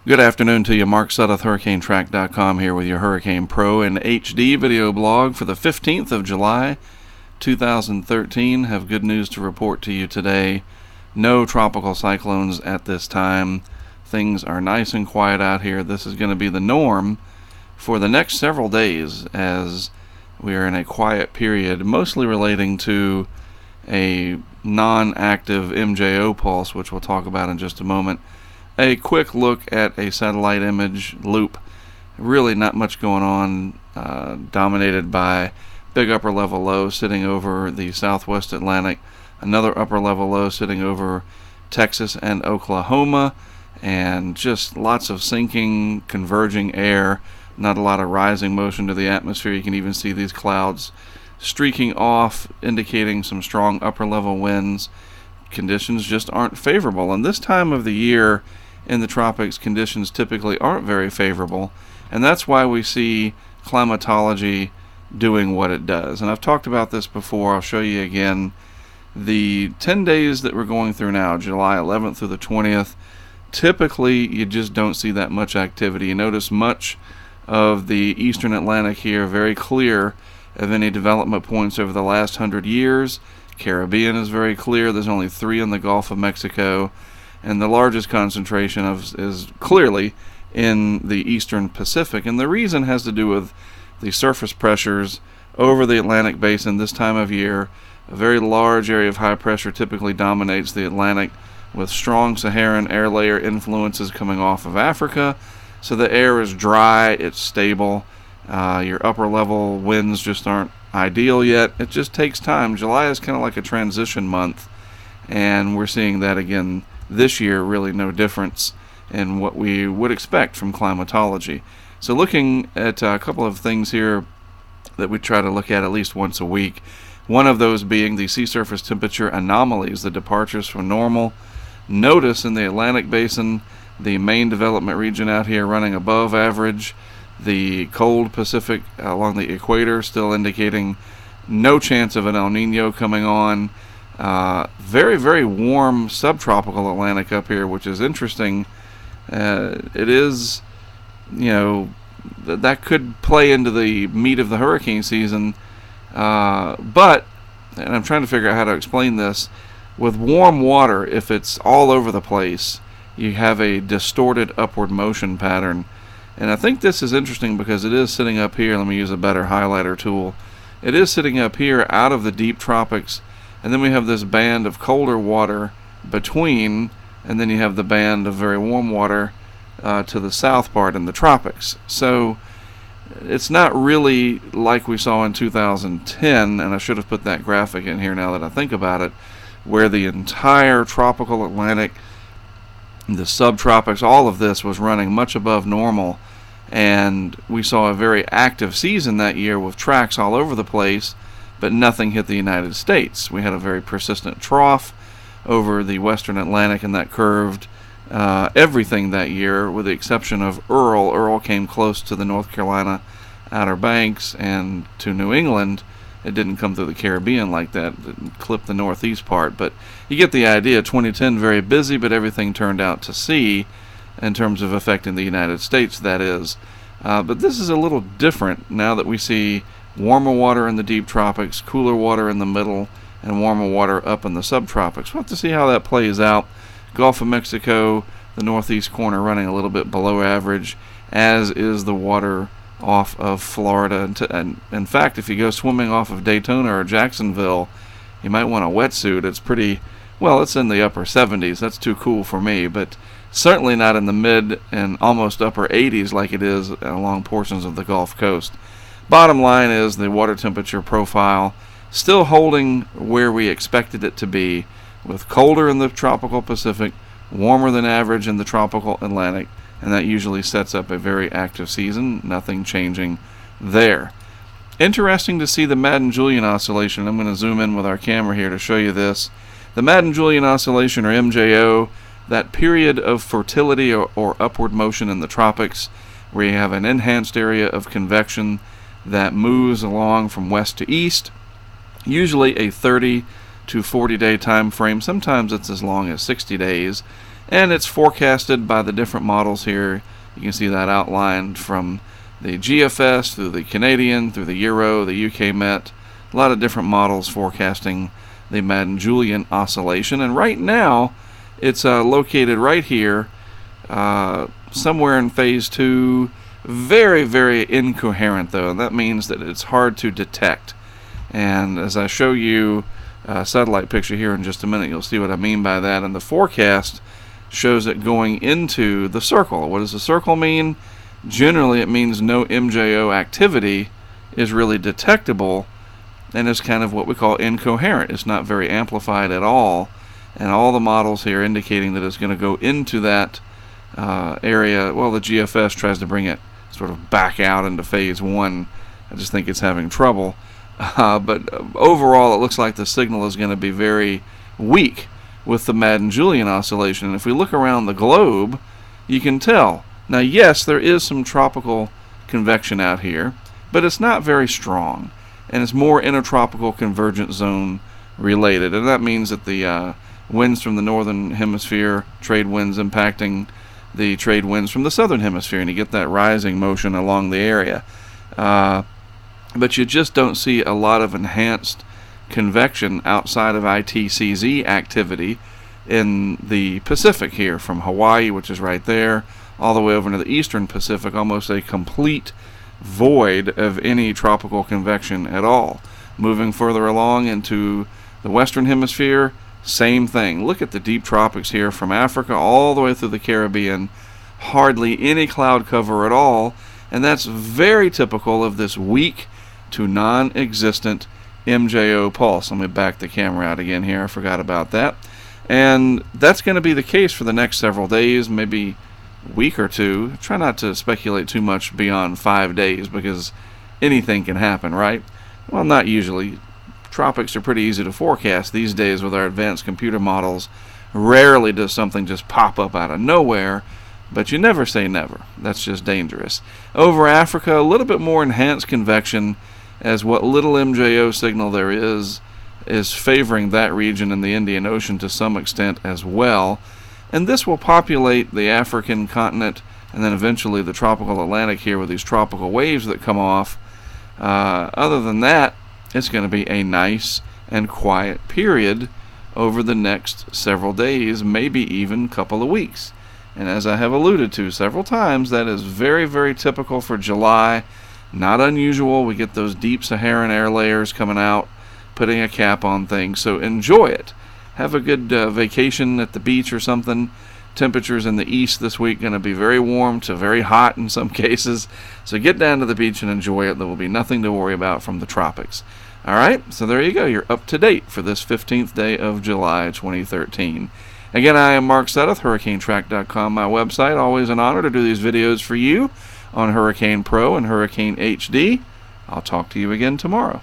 Good afternoon to you. Mark Sudduth, HurricaneTrack.com here with your Hurricane Pro and HD video blog for the 15th of July, 2013. Have good news to report to you today. No tropical cyclones at this time. Things are nice and quiet out here. This is going to be the norm for the next several days as we are in a quiet period, mostly relating to a non-active MJO pulse, which we'll talk about in just a moment. A quick look at a satellite image loop. Really not much going on, dominated by big upper level low sitting over the southwest Atlantic, another upper level low sitting over Texas and Oklahoma, and just lots of sinking, converging air, not a lot of rising motion to the atmosphere. You can even see these clouds streaking off, indicating some strong upper level winds. Conditions just aren't favorable, and this time of the year in the tropics, conditions typically aren't very favorable, and that's why we see climatology doing what it does. And I've talked about this before. I'll show you again. The 10 days that we're going through now, July 11th through the 20th, typically you just don't see that much activity. You notice much of the eastern Atlantic here very clear of any development points over the last 100 years. Caribbean is very clear. There's only 3 in the Gulf of Mexico. And the largest concentration is clearly in the eastern Pacific. And the reason has to do with the surface pressures over the Atlantic basin this time of year. A very large area of high pressure typically dominates the Atlantic, with strong Saharan air layer influences coming off of Africa. So the air is dry, it's stable. Your upper level winds just aren't ideal yet. It just takes time. July is kind of like a transition month, and we're seeing that again this year. Really no difference in what we would expect from climatology. So looking at a couple of things here that we try to look at least once a week. One of those being the sea surface temperature anomalies, the departures from normal. Notice in the Atlantic basin, the main development region out here running above average. The cold Pacific along the equator still indicating no chance of an El Nino coming on. Very, very warm subtropical Atlantic up here, which is interesting. It is, that could play into the meat of the hurricane season. But, and I'm trying to figure out how to explain this, with warm water, if it's all over the place, you have a distorted upward motion pattern. And I think this is interesting because it is sitting up here. Let me use a better highlighter tool. It is sitting up here out of the deep tropics, and then we have this band of colder water between, and then you have the band of very warm water to the south part in the tropics. So it's not really like we saw in 2010, and I should have put that graphic in here now that I think about it, where the entire tropical Atlantic, the subtropics, all of this was running much above normal, and we saw a very active season that year with tracks all over the place, but nothing hit the United States. We had a very persistent trough over the western Atlantic, and that curved everything that year with the exception of Earl. Earl came close to the North Carolina Outer Banks and to New England. It didn't come through the Caribbean like that. It clipped the northeast part. But you get the idea. 2010 very busy, but everything turned out to sea in terms of affecting the United States, that is. But this is a little different now that we see warmer water in the deep tropics, cooler water in the middle, and warmer water up in the subtropics. We'll have to see how that plays out. Gulf of Mexico, the northeast corner running a little bit below average, as is the water off of Florida. And in fact, if you go swimming off of Daytona or Jacksonville, you might want a wetsuit. It's pretty, well, it's in the upper 70s. That's too cool for me, but certainly not in the mid and almost upper 80s like it is along portions of the Gulf Coast. Bottom line is the water temperature profile still holding where we expected it to be, with colder in the tropical Pacific, warmer than average in the tropical Atlantic, and that usually sets up a very active season. Nothing changing there. Interesting to see the Madden-Julian oscillation. I'm going to zoom in with our camera here to show you this. The Madden-Julian oscillation, or MJO, that period of fertility or upward motion in the tropics, where you have an enhanced area of convection that moves along from west to east, usually a 30 to 40-day time frame. Sometimes it's as long as 60 days. And it's forecasted by the different models here. You can see that outlined from the GFS through the Canadian, through the Euro, the UK Met. A lot of different models forecasting the Madden-Julian oscillation. And right now, it's located right here, somewhere in phase 2. Very, very incoherent, though. And that means that it's hard to detect. And as I show you a satellite picture here in just a minute, you'll see what I mean by that. And the forecast shows it going into the circle. What does the circle mean? Generally, it means no MJO activity is really detectable, and it's kind of what we call incoherent. It's not very amplified at all, and all the models here indicating that it's going to go into that area. Well, the GFS tries to bring it sort of back out into phase 1. I just think it's having trouble. But overall, it looks like the signal is going to be very weak with the Madden-Julian oscillation. And if we look around the globe, you can tell. Now, yes, there is some tropical convection out here, but it's not very strong, and it's more intertropical convergence zone related. And that means that the winds from the northern hemisphere, trade winds impacting the trade winds from the southern hemisphere, and you get that rising motion along the area. But you just don't see a lot of enhanced convection outside of ITCZ activity in the Pacific here, from Hawaii, which is right there, all the way over into the eastern Pacific. Almost a complete void of any tropical convection at all. Moving further along into the western hemisphere, same thing. Look at the deep tropics here from Africa all the way through the Caribbean. Hardly any cloud cover at all, and that's very typical of this weak to non-existent MJO pulse. Let me back the camera out again here. I forgot about that. And that's going to be the case for the next several days, maybe a week or two. Try not to speculate too much beyond 5 days, because anything can happen, right? Well, not usually. Tropics are pretty easy to forecast these days with our advanced computer models. Rarely does something just pop up out of nowhere, but you never say never. That's just dangerous. Over Africa, a little bit more enhanced convection, as what little MJO signal there is favoring that region in the Indian Ocean to some extent as well. And this will populate the African continent and then eventually the tropical Atlantic here with these tropical waves that come off. Other than that, it's going to be a nice and quiet period over the next several days, maybe even couple of weeks. And as I have alluded to several times, that is very, very typical for July. Not unusual. We get those deep Saharan air layers coming out, putting a cap on things. So enjoy it. Have a good vacation at the beach or something. Temperatures in the east this week going to be very warm to very hot in some cases. So get down to the beach and enjoy it. There will be nothing to worry about from the tropics. All right, so there you go. You're up to date for this 15th day of July 2013. Again, I am Mark Sudduth, HurricaneTrack.com, my website. Always an honor to do these videos for you on Hurricane Pro and Hurricane HD. I'll talk to you again tomorrow.